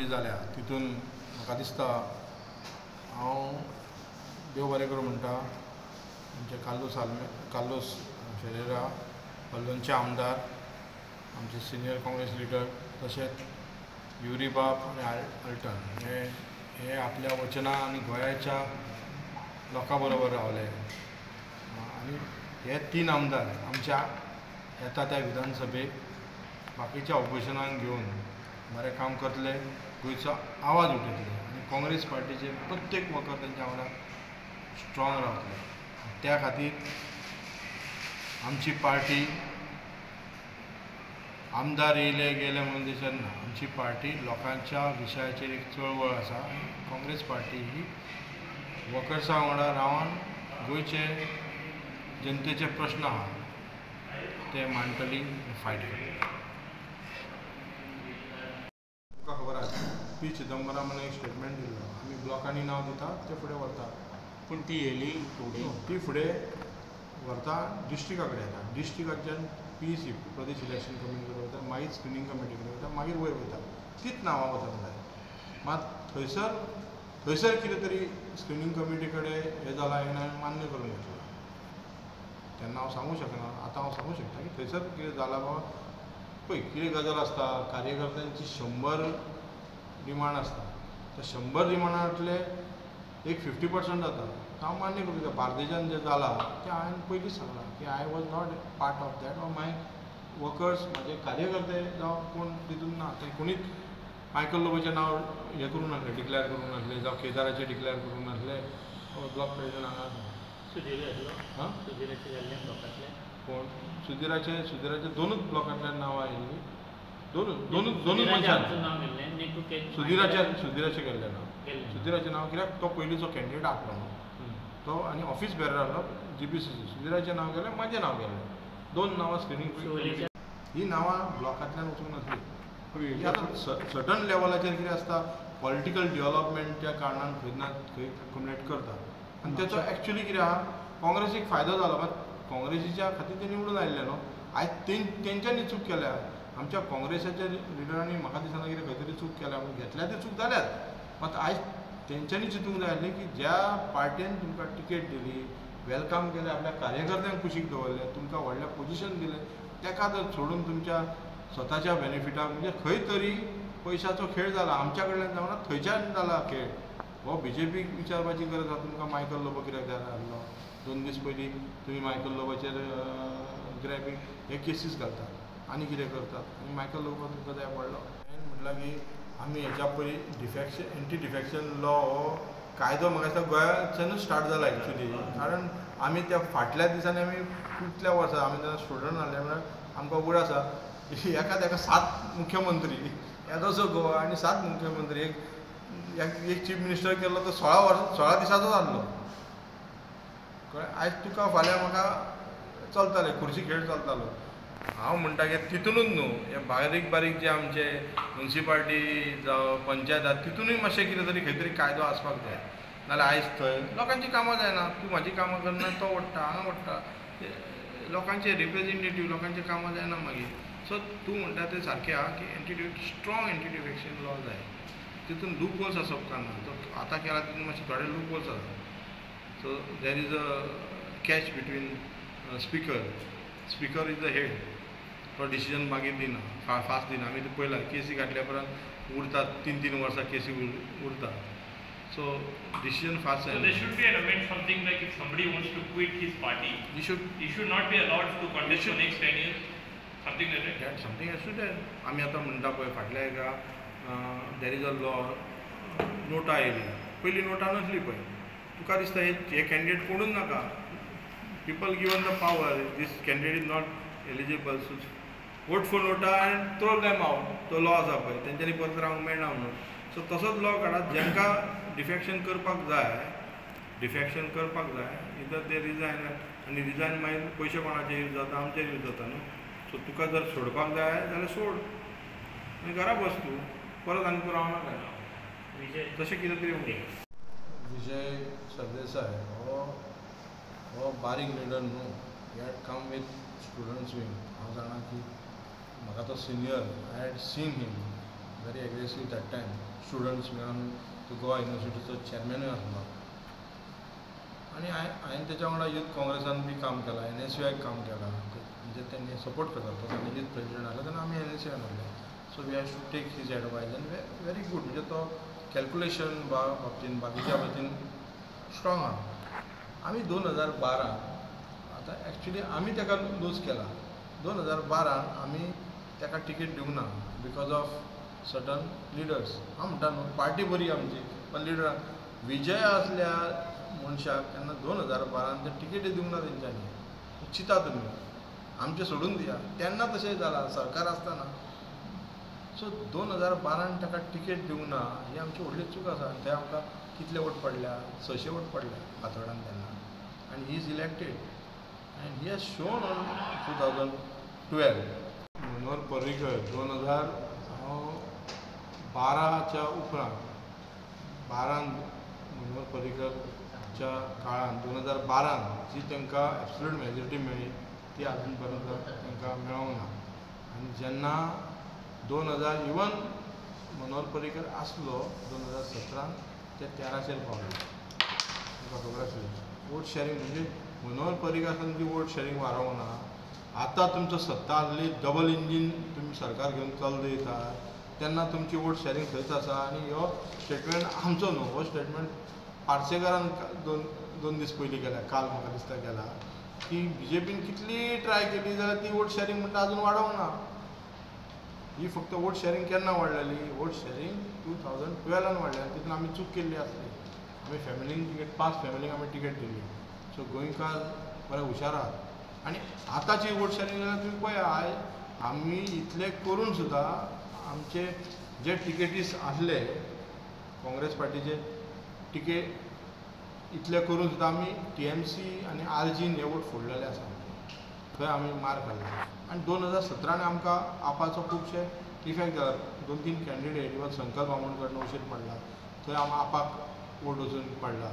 जी जाल्या तितून म्हाका दिसता हांव देव बरें करूं म्हणटा आमचे कार्लोस फेरेरा हल्दोनचे आमदार आमचे सिनियर काँग्रेस लिडर तशेंच युरीबाब आनी आल्टन हे आपल्या वचना आनी गोंयच्या लोकां बरोबर रावले आनी हे 3 आमदार आमच्या येता त्या विधानसभेक बाकीच्या ऑपोजिशनाक घेवन बरें काम करतले गोंयचो आवाज उठयतले आनी काँग्रेस पार्टीचे प्रत्येक वखद तेंच्या वांगडा स्ट्रॉंग रावतले त्या खातीर आमची पार्टी आमदार येयले गेले म्हणून दिसत ना आमची पार्टी लोकांच्या विशयाचेर एक चळवळ आसा काँग्रेस पार्टी ही वर्कर्सां वांगडा रावन गोंयचे जनतेचे प्रश्न आहा ते मांडटली फायट करतली तुका खबर आसा पी चिदंबरमान एक स्टेटमेंट दिल्लो आमी ब्लॉकांनी नांव दिता ते फुडें व्हरता पूण ती येयली ती फुडें व्हरता डिस्ट्रिक्टा कडेन येता डिस्ट्रिक्टाच्यान PEC प्रदेश इलेक्शन कमिटी कडेन वयता मागीर स्क्रिनींग कमिटी कडेन वयता मागीर वयर वयता तीच नांवां वचूंक जाय मात थंयसर कितें तरी स्क्रिनींग कमिटी कडेन हें जालां हें हांवें मान्य करून घेतलां तेन्ना हांव सांगूं शकना आतां हांव सांगूं शकता की थंयसर कितें जालां बाबा पळय कितें गजाल आसता कार्यकर्त्यांची 100 डिमांड आसता त्या 100 डिमांडांतले एक 50% जाता हांव मान्य करूं शकता बार्देजान जें जालां तें हांवें पयलींच सांगलां की I was not part of that or my workers म्हाजे कार्यकर्ते जावं कोण तितून ना ते कोणीच मायकल लोबोचें नांव हें करूं नासलें डिक्लेअर करूं नासलें जावं केदाराचें डिक्लेअर करूं नासलें ब्लॉक प्रेसिडेंट हांगा हां कोण सुधिराचे दोनूच ब्लॉकांतल्यान नांवां आयिल्लीं दोनूच मनशांचें सुधिराचें गेल्लें नांव सुधिराचें नांव कित्याक तो पयलींचो कॅन्डिडेट आसलो न्हू तो आनी ऑफीस बेरर आहलो GPCC सुधिराचें नांव गेलें म्हाजें नांव गेलें 2 नांवां स्क्रिनींग ही नांवां ब्लॉकांतल्यान वचूंक नासलीं आतां सर्टन लेवलाचेर कितें आसता पॉलिटिकल डेव्हलपमेंटच्या कारणान खंय ना खंय कम्युनिकेट करता आनी तेचो एक्चुली कितें आहा काँग्रेसीक फायदो जालो मात काँग्रेसीच्या खातीर ते निवडून आयिल्ले न्हू आयज तेंच्यांनी चूक केल्या आमच्या काँग्रेसाच्या लिडरांनी म्हाका दिसना कितें खंय तरी चूक केल्या म्हूण घेतल्या ती चूक जाल्यात मात आयज तेंच्यांनी चिंतूंक जाय आसलें की ज्या पार्टीन तुमकां टिकेट दिली वेलकम केलें आपल्या कार्यकर्त्यांक कुशीक दवरलें तुमकां व्हडलें पोजिशन दिलें तेका जर सोडून तुमच्या स्वताच्या बेनिफिटाक म्हणजे खंय तरी पयशाचो खेळ जाला आमच्या कडल्यान जावना थंयच्यान जाला खेळ हो BJPीक विचारपाची गरज आसा तुमकां मायकल लोबो कित्याक जाय आसलो 2 दीस पयलीं तुमी मायकल लोबोचेर ग्रॅबींग हे केसीस घालतात आनी कितें करतात आनी मायकल लोबो तुमकां जाय पडलो हांवें म्हटलां की आमी हेच्या पयलीं एंटी डिफेक्शन लॉ हो कायदो म्हाका दिसता गोंयाच्यानूच स्टार्ट जाला एक्चुली कारण आमी त्या फाटल्या दिसांनी आमी कितल्या वर्सां आमी जेन्ना स्टुडंट आसले म्हळ्यार आमकां उगड आसा एका 7 मुख्यमंत्री येदोसो गोवा आनी 7 मुख्यमंत्री एक चीफ मिनिस्टर केल्लो तो 16 दिसाचो जाल्लो कळ्ळें आयज तुका फाल्यां म्हाका चलतालें खुर्ची खेळ चलतालो हांव म्हणटा की तितूनच न्हू हे बारीक जे आमचे मुन्सिपाल्टी जावं पंचायत आसा तितूनय मातशें कितें तरी खंय तरी कायदो आसपाक जाय नाल्यार आयज थंय लोकांची कामां जायना तूं म्हाजी कामां करना तो ओडटा हांगा ओडटा लोकांचे रिप्रेझेंटेटीव लोकांचे कामां जायना मागीर सो तूं म्हणटा तें सारकें आहा की स्ट्रॉंग एंटी डिफेक्शन लॉ जाय तितून लूप होल्स आसप उपकारना तो आतां केला तितून मातशे थोडे लूप होल्स आसा so there is a catch between speaker is the head तो डिसिजन मागीर दिना फास्ट दिना आमी पळयलां केसी घातल्या उपरांत उरतात 3 वर्सां केसी उरता सो डिसिजन फास्ट जाय. So there should be an amendment something like if somebody wants to quit his party, he should not be allowed to contest for next 10 years, something like that. That something has to be. आमी आतां म्हणटा पळय फाटल्या एका there is a law नोटा येयली पयलीं नोटा नासली पळय तुका दिसता हे कॅन्डिडेट कोणूच नाका people given the power this candidate is not eligible so vote for nota and throw them out तो लॉ आसा पळय तेंच्यांनी परत रावंक मेळना म्हणून सो तसोच लॉ काडात जेंकां डिफेक्शन करपाक जाय इधर ते रिजायन आनी रिजायन मागीर पयशे कोणाचे यूज जाता आमचेर यूज जाता न्हू सो तुका जर सोडपाक जाय जाल्यार सोड आनी घरा बस तूं परत आनी तूं रावनाका तशें कितें तरी विजय सरदेसाय हो बारीक लिडर न्हू he had come with students wing हांव जाणा की म्हाका तो senior I had seen him very aggressive that time students मेळून तो गोवा युनिवर्सिटीचो चॅरमॅनूय आसलो आनी हांवें तेच्या वांगडा यूथ काँग्रेसान बी काम केलां NSUआक काम केलां म्हणजे त्यांनी सपोर्ट करतात तो तेन्ना यूथ प्रेसिडेंट आसलो तेन्ना आमी NSUआन आसले so we have to take his advice आनी वेरी गूड म्हणजे तो कॅल्क्युलेशन बाबतीन बाकीच्या बाबतीन स्ट्रॉंग आहा आमी 2012 आतां एक्चुली आमी ताका लूज केला 2012 आमी ताका टिकेट दिवंक ना बिकॉज ऑफ सर्टन लिडर्स हांव म्हणटा न्हू पार्टी बरी आमची पण लिडरांक विजय असल्या मनशाक तेन्ना 2012 ते टिकेटी दिवंक ना तेंच्यांनी चिता तुमी आमचें सोडून दिया तेन्ना तशें जालां सरकार आसतना सो 2012 ताका टिकेट दिवंक ना ही आमची व्हडली चूक आसा ते आमकां कितले वोट पडल्या 600 वोट पडल्या फातोर्डान तेन्ना आनी he is elected and he has shown on 2012 Manohar Parrikar 2012च्या उपरांत 12 मनोहर पर्रीकरच्या काळान 2012 जी तांकां एब्सोल्यूट मेजॉरिटी मेळ्ळी ती आजून पर्यंत तांकां मेळोंक ना आनी जेन्ना 2000 इवन मनोहर पर्रीकर आसलो 2017 ते 13चेर पावले तुमकां खबर आसली वोट शेअरिंग म्हणजे मनोहर पर्रीकर आसतना तुमची वोट शेअरिंग वाडोवंक ना आतां तुमचो सत्ता आसली डबल इंजीन तुमी सरकार घेवन चलयता तेन्ना तुमची वोट शेअरिंग थंयच आसा आनी हो स्टेटमेंट आमचो न्हू हो स्टेटमेंट पार्सेकारान दोन दीस पयलीं केला काल म्हाका दिसता केला की BJPन कितली ट्राय केली जाल्यार ती वोट शेअरिंग म्हणटा आजून वाडोवंक ना ही फक्त वोट शेअरिंग केन्ना वाडलेली वोट शेअरिंग 2012 वाडलेली तितून आमी चूक केल्ली आसली आमी फॅमिलींक टिकेट 5 फॅमिलींक आमी टिकेट दिली सो गोंयकार बरे हुशार आहात आनी आतांची वोट शेअरिंग जाल्यार तुमी पळया आमी इतले करून सुद्दां आमचे जे टिकेटीस आसले काँग्रेस पार्टीचे टिकेट इतले करून सुद्दां आमी TMC आनी RGन हे वोट फोडलेले आसा थंय आमी मार खाल्ला आनी 2017 आमकां आपाचो खुबशे इफेक्ट जाला 2-3 कॅन्डिडेट इवन संकल्प बामणकर नवशेर पडला थंय आपाक वोट वचून पडला